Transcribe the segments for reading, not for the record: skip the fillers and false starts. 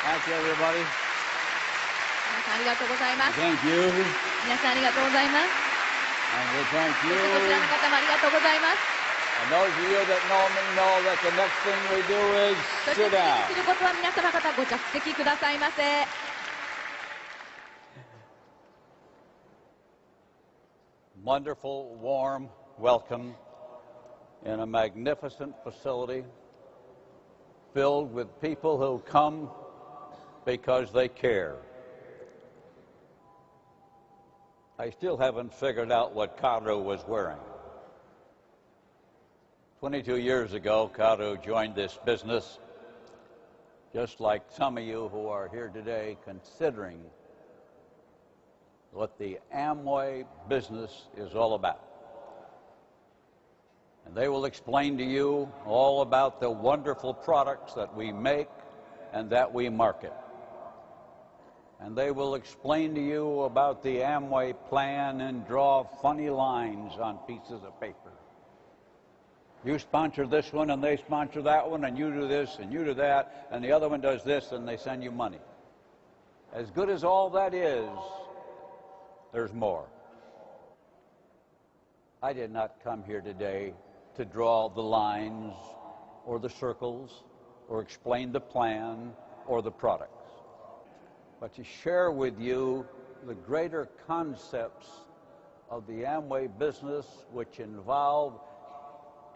Thank you, everybody. 皆さんありがとうございます。 Thank you. 皆さんありがとうございます。 And we thank そ you. してこちらの方もありがとうございます。 And those of you that know me know that the next thing we do is そして sit 次 down. にすることは皆様方ご着席くださいませ。 Wonderful, warm welcome in a magnificent facility filled with people who come because they care. I still haven't figured out what Karu was wearing. 22 years ago, Karu joined this business, just like some of you who are here today considering what the Amway business is all about. And they will explain to you all about the wonderful products that we make and that we market. And they will explain to you about the Amway plan and draw funny lines on pieces of paper. You sponsor this one and they sponsor that one, and you do this and you do that, and the other one does this, and they send you money. As good as all that is, there's more. I did not come here today to draw the lines or the circles or explain the plan or the products, but to share with you the greater concepts of the Amway business, which involve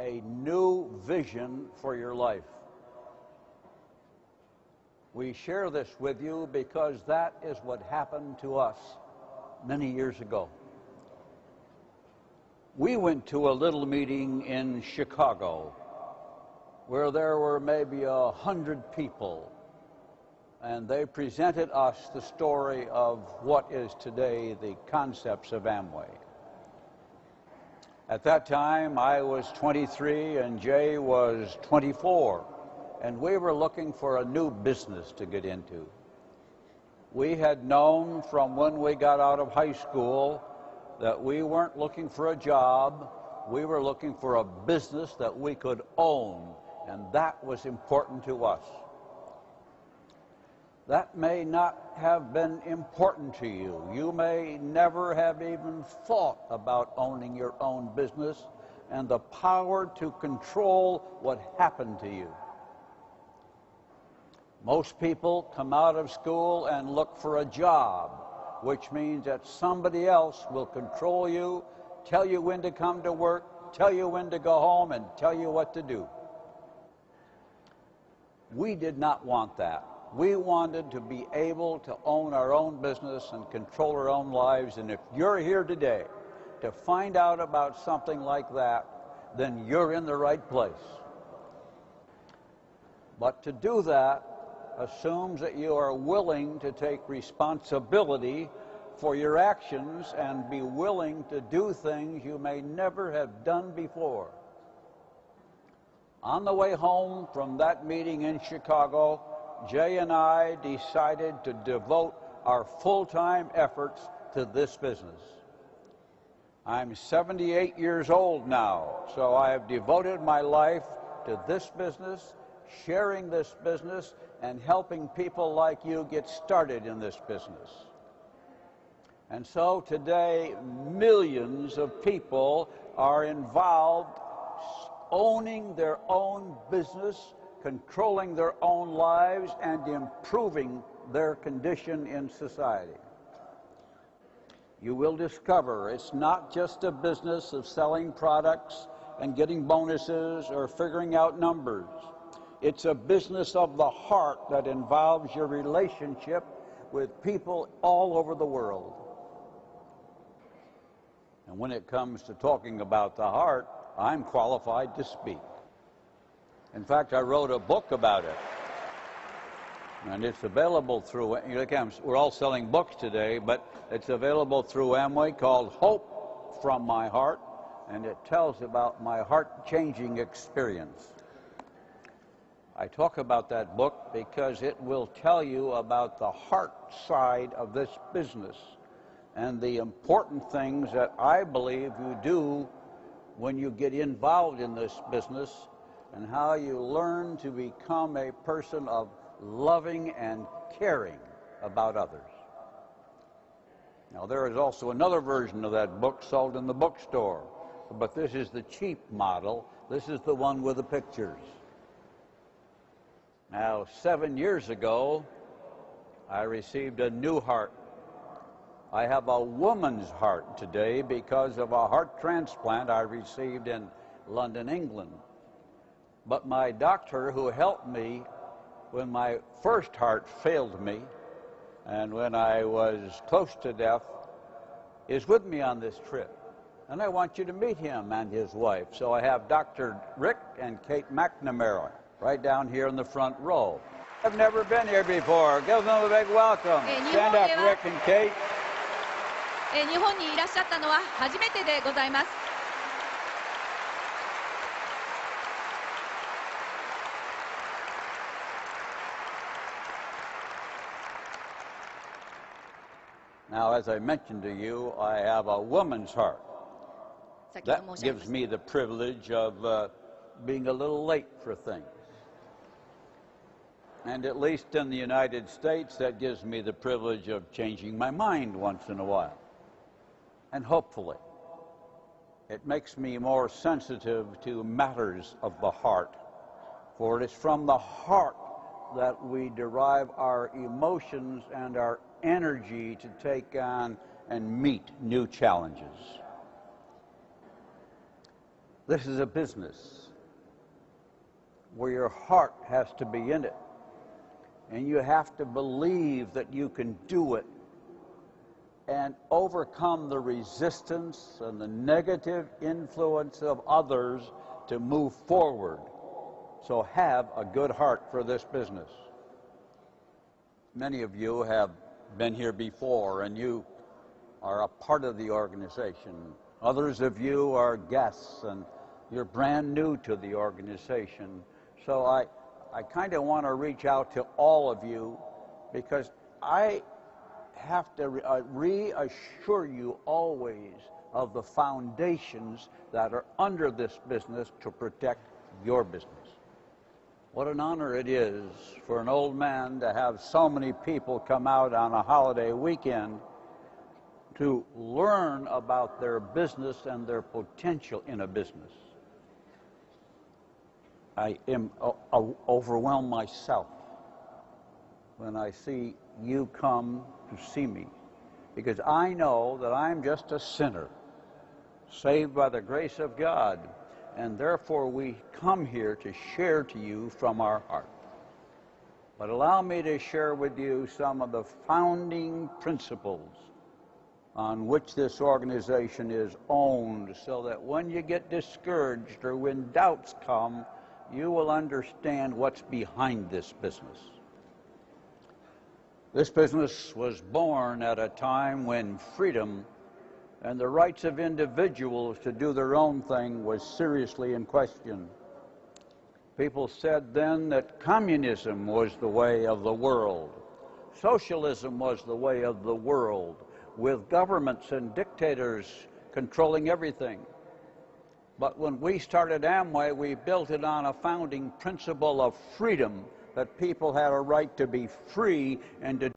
a new vision for your life. We share this with you because that is what happened to us many years ago. We went to a little meeting in Chicago where there were maybe 100 people, and they presented us the story of what is today the concepts of Amway. At that time, I was 23 and Jay was 24, and we were looking for a new business to get into. We had known from when we got out of high school that we weren't looking for a job, we were looking for a business that we could own, and that was important to us. That may not have been important to you. You may never have even thought about owning your own business and the power to control what happened to you. Most people come out of school and look for a job, which means that somebody else will control you, tell you when to come to work, tell you when to go home, and tell you what to do. We did not want that. We wanted to be able to own our own business and control our own lives, and if you're here today to find out about something like that, then you're in the right place. But to do that assumes that you are willing to take responsibility for your actions and be willing to do things you may never have done before. On the way home from that meeting in Chicago, Jay and I decided to devote our full-time efforts to this business. I'm 78 years old now, so I have devoted my life to this business, sharing this business, and helping people like you get started in this business. And so today, millions of people are involved owning their own business, controlling their own lives, and improving their condition in society. You will discover it's not just a business of selling products and getting bonuses or figuring out numbers. It's a business of the heart that involves your relationship with people all over the world. And when it comes to talking about the heart, I'm qualified to speak. In fact, I wrote a book about it. And it's available through, again, we're all selling books today, but it's available through Amway, called Hope from My Heart, and it tells about my heart-changing experience. I talk about that book because it will tell you about the heart side of this business and the important things that I believe you do when you get involved in this business, and how you learn to become a person of loving and caring about others. Now, there is also another version of that book sold in the bookstore, but this is the cheap model. This is the one with the pictures. Now, 7 years ago, I received a new heart. I have a woman's heart today because of a heart transplant I received in London, England. But my doctor, who helped me when my first heart failed me and when I was close to death, is with me on this trip. And I want you to meet him and his wife. So I have Dr. Rick and Kate McNamara right down here in the front row. I've never been here before. Give them a big welcome. Stand up, Rick and Kate. 日本にいらっしゃったのは初めてでございます。Now, as I mentioned to you, I have a woman's heart. 先ほ That ど申し上げま gives した。 me the privilege of being a little late for things. And at least in the United States, that gives me the privilege of changing my mind once in a while. And hopefully, it makes me more sensitive to matters of the heart. For it is from the heart that we derive our emotions and our energy to take on and meet new challenges. This is a business where your heart has to be in it, and you have to believe that you can do it and overcome the resistance and the negative influence of others to move forward. So have a good heart for this business. Many of you have been here before, and you are a part of the organization. Others of you are guests, and you're brand new to the organization. So I kind of want to reach out to all of you, because I have to reassure you always of the foundations that are under this business to protect your business. What an honor it is for an old man to have so many people come out on a holiday weekend to learn about their business and their potential in a business. I am overwhelmed myself when I see you come to see me, because I know that I'm just a sinner saved by the grace of God, and therefore we come here to share to you from our heart. But allow me to share with you some of the founding principles on which this organization is owned, so that when you get discouraged or when doubts come, you will understand what's behind this business. This business was born at a time when freedom and the rights of individuals to do their own thing was seriously in question. People said then that communism was the way of the world. Socialism was the way of the world, with governments and dictators controlling everything. But when we started Amway, we built it on a founding principle of freedom, that people had a right to be free and to